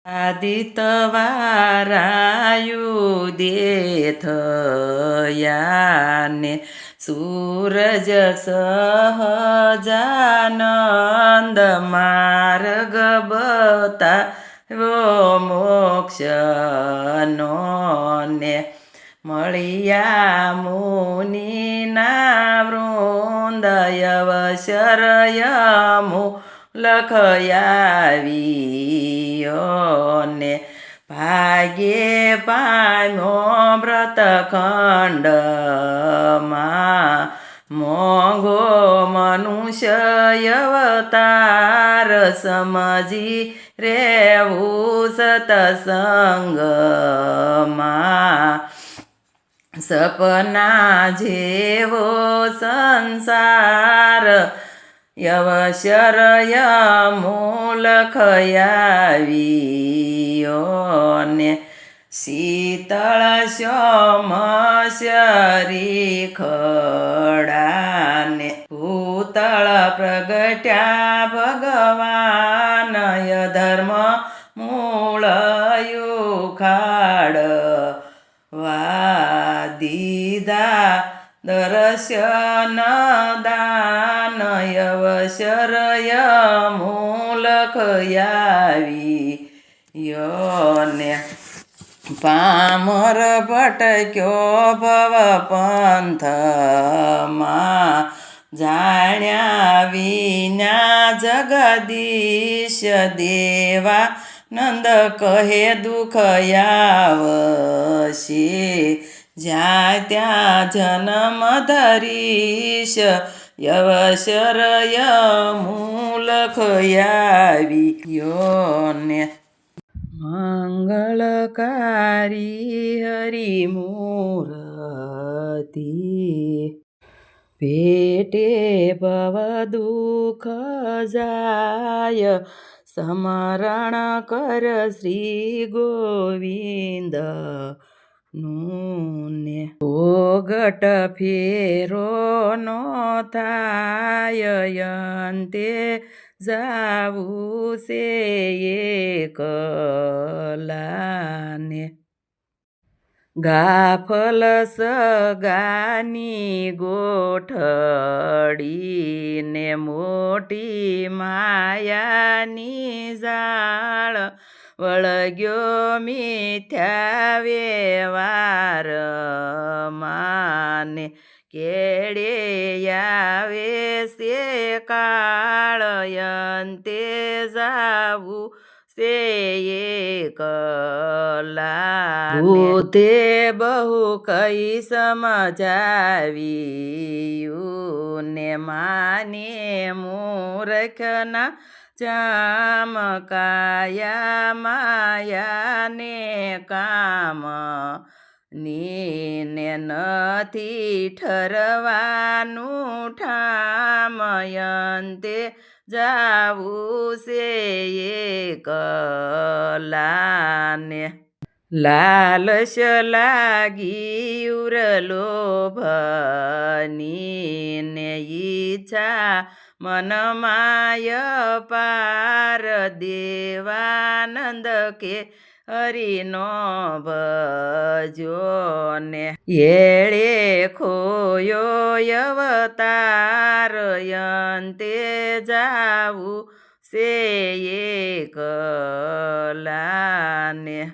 આદિતવારાયુદે થયાને સૂરજ સહજાનંદ માર્ગ બતાવ્યો મોક્ષનો ને મળ્યા મુનિના વૃંદયવશરયમુ લખયાવીયો ને ભાગ્યે પામ્યો વ્રતખંડમાં મોંઘો મનુષ્ય અવતાર સમજી રેવું સતસંગમાં સપના જેવો સંસાર યવશરયમૂલખયાવીયો ને શીતળ શ્યામશરી ખડાને ભૂતળ પ્રગટ્યા ભગવાન ધર્મ મૂળયુખાડ વાદીદા દર્શન દાન યવશરયમૂલખયાવીયો ને પામર ભટક્યો ભવ પંથમાં જાણ્યા વિના જગદીશ દેવા નંદ કહે દુઃખ આવશે જ્યાં ત્યાં જન્મ ધરીશ યવશરયમૂલખયાવીયો ને મંગળકારી હરિમૂર્તિ પેટે ભવ દુઃખ જાય સ્મરણ કર શ્રી ગોવિંદ નું ઓગટ ફેરો નો થાય અંતે જાવું છે એકલાને ગાફલ સગાની ગોઠડીને મોટી માયાની જાળ વળગ્યો મિથ્યા વ્યવહાર માને કેડે આવે છે કાળ અંતે જાવું છે એકલાને બહુ કઈ સમજાવ્યું ને માને મૂર્ખના જામ કાયા માયાને કામ ને નથી ઠરવાનું ઠામ અંતે જાવું છે એકલાને લાલચ લાગી ઉરલોભની ને ઈચ્છા મનમાય પાર દેવાનંદ કે હરિનો ભજો ને એળે ખોયો અવતાર અંતે જાવું છે એકલાને